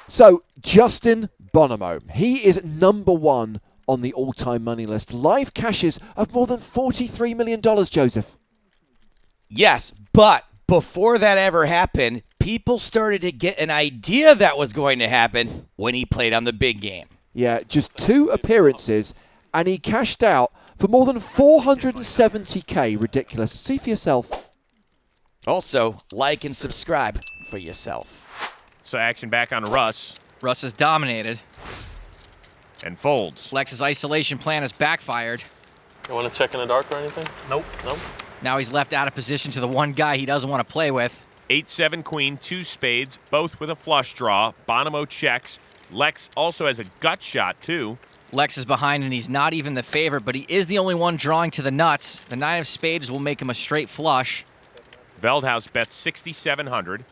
So, Justin Bonomo, he is #1 on the all-time money list. Live cashes of more than $43 million, Joseph. Yes, but before that ever happened, people started to get an idea that was going to happen when he played on the big game. Yeah, just 2 appearances, and he cashed out for more than $470K. Ridiculous. See for yourself. Also, like and subscribe for yourself. So action back on Russ. Russ is dominated. And folds. Lex's isolation plan has backfired. You want to check in the dark or anything? Nope. Nope. Now he's left out of position to the one guy he doesn't want to play with. 8-7 queen, 2 spades, both with a flush draw. Bonomo checks. Lex also has a gut shot, too. Lex is behind, and he's not even the favorite, but he is the only one drawing to the nuts. The 9 of spades will make him a straight flush. Veldhouse bets 6,700.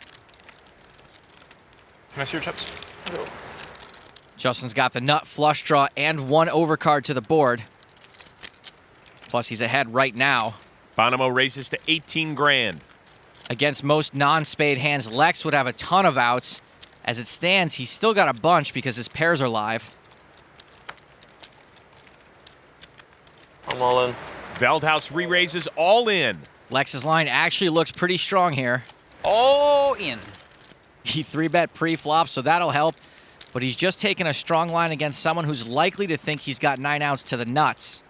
Can I see your chips? No. Justin's got the nut flush draw and 1 overcard to the board. Plus, he's ahead right now. Bonomo raises to 18 grand. Against most non-spade hands, Lex would have a ton of outs. As it stands, he's still got a bunch because his pairs are live. I'm all in. Veldhouse re-raises all in. Lex's line actually looks pretty strong here. All in. He 3-bet pre-flop, so that'll help. But he's just taken a strong line against someone who's likely to think he's got 9 outs to the nuts.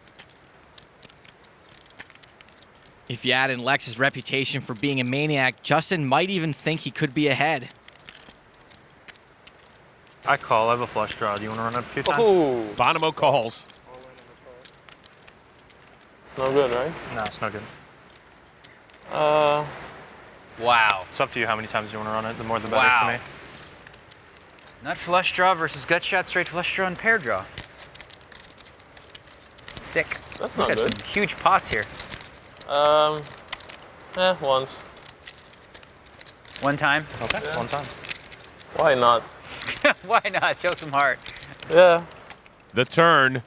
If you add in Lex's reputation for being a maniac, Justin might even think he could be ahead. I call. I have a flush draw. Do you want to run it a few times? Oh, Bonomo calls. it's no good, right? No, it's not good. Wow. It's up to you how many times you want to run it. The more the better for me. Nut flush draw versus gut shot, straight flush draw, and pair draw. Sick. That's not Got good. some huge pots here. Once. One time. Okay, Yeah. one time. Why not? Why not? Show some heart. Yeah. The turn.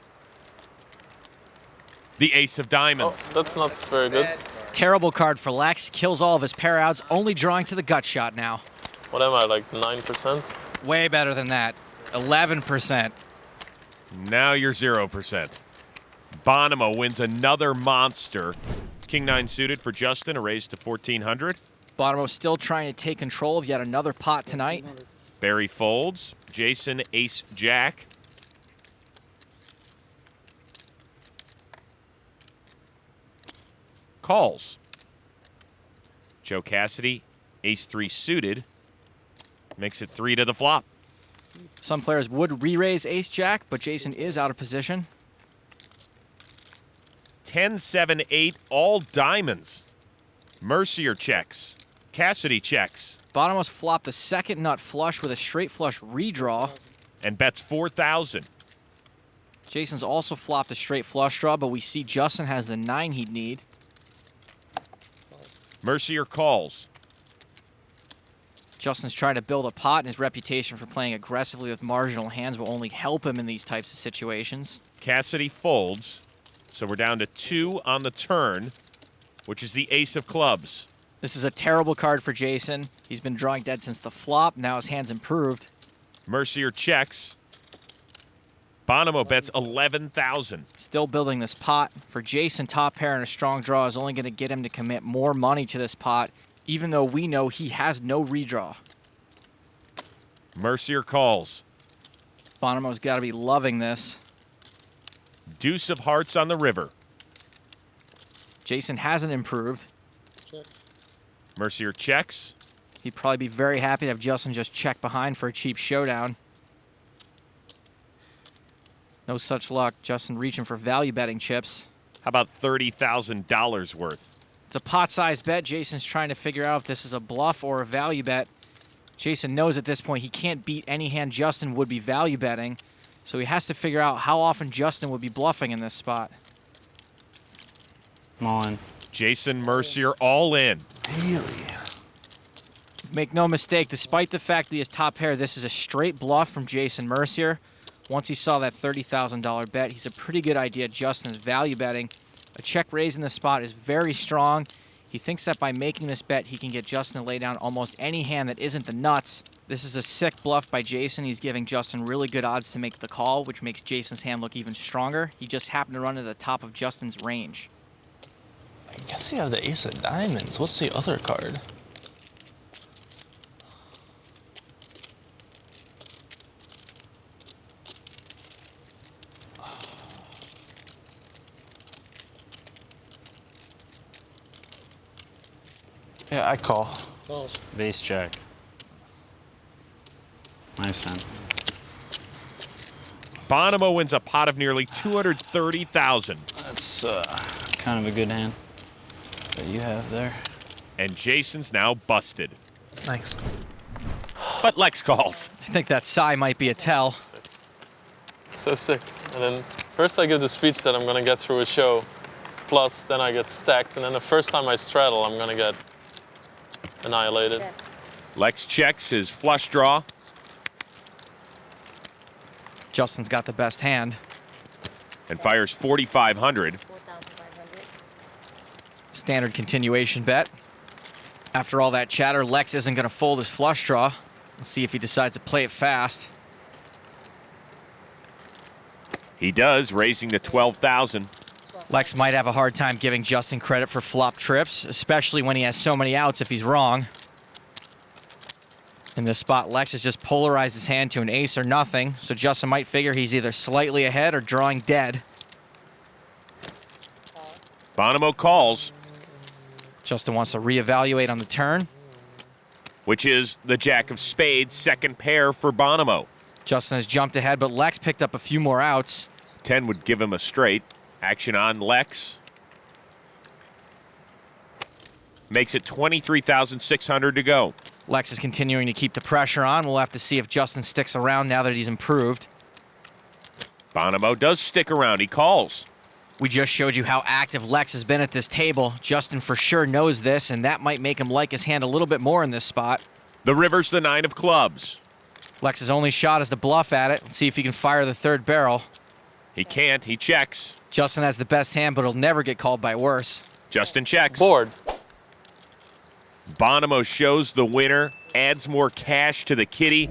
The ace of Oh, diamonds. that's not very good. Terrible card for Lex. Kills all of his pair outs, only drawing to the gut shot now. What am I, like 9%? Way better than that. 11%. Now you're 0%. Bonomo wins another monster. King-9 suited for Justin, a raise to 1,400. Bonomo still trying to take control of yet another pot tonight. Barry folds. Jason, ace-jack. Calls. Joe Cassidy, ace-3 suited. Makes it 3 to the flop. Some players would re-raise ace-jack, but Jason is out of position. 10-7-8, all diamonds. Mercier checks. Cassidy checks. Bonomo's flopped the second nut flush with a straight flush redraw. And bets 4,000. Jason's also flopped a straight flush draw, but we see Justin has the 9 he'd need. Mercier calls. Justin's trying to build a pot, and his reputation for playing aggressively with marginal hands will only help him in these types of situations. Cassidy folds. So we're down to 2 on the turn, which is the ace of clubs. This is a terrible card for Jason. He's been drawing dead since the flop. Now his hand's improved. Mercier checks. Bonomo bets 11,000. Still building this pot. For Jason, top pair and a strong draw is only going to get him to commit more money to this pot, even though we know he has no redraw. Mercier calls. Bonomo's got to be loving this. Deuce of hearts on the river. Jason hasn't improved. Mercier checks. He'd probably be very happy to have Justin just check behind for a cheap showdown. No such luck. Justin reaching for value betting chips. How about $30,000 worth? It's a pot-sized bet. Jason's trying to figure out if this is a bluff or a value bet. Jason knows at this point he can't beat any hand Justin would be value betting, so he has to figure out how often Justin would be bluffing in this spot. I'm all in. Jason Mercier all in. Really? Make no mistake, despite the fact that he has top pair, this is a straight bluff from Jason Mercier. Once he saw that $30,000 bet, he's a pretty good idea Justin is value betting. A check raise in this spot is very strong. He thinks that by making this bet, he can get Justin to lay down almost any hand that isn't the nuts. This is a sick bluff by Jason. He's giving Justin really good odds to make the call, which makes Jason's hand look even stronger. He just happened to run to the top of Justin's range. I guess you have the ace of diamonds. What's the other card? Yeah, I call. Base jack. Nice hand. Bonomo wins a pot of nearly $230,000. That's kind of a good hand that you have there. And Jason's now busted. Thanks. But Lex calls. I think that sigh might be a tell. So sick. And then first I give the speech that I'm gonna get through a show. Plus, then I get stacked. And then the first time I straddle, I'm gonna get annihilated. Lex checks his flush draw. Justin's got the best hand. And fires 4,500. Standard continuation bet. After all that chatter, Lex isn't going to fold his flush draw. Let's see if he decides to play it fast. He does, raising to 12,000. Lex might have a hard time giving Justin credit for flop trips, especially when he has so many outs if he's wrong. In this spot, Lex has just polarized his hand to an ace or nothing, so Justin might figure he's either slightly ahead or drawing dead. Bonomo calls, Justin wants to reevaluate on the turn. which is the jack of spades, second pair for Bonomo. Justin has jumped ahead, but Lex picked up a few more outs. 10 would give him a straight. Action on Lex. Makes it 23,600 to go. Lex is continuing to keep the pressure on. We'll have to see if Justin sticks around now that he's improved. Bonomo does stick around. He calls. We just showed you how active Lex has been at this table. Justin for sure knows this, and that might make him like his hand a little bit more in this spot. The river's the 9 of clubs. Lex's only shot is to bluff at it. Let's see if he can fire the third barrel. He can't. He checks. Justin has the best hand, but he'll never get called by worse. Justin checks. Board. Bonomo shows the winner, adds more cash to the kitty,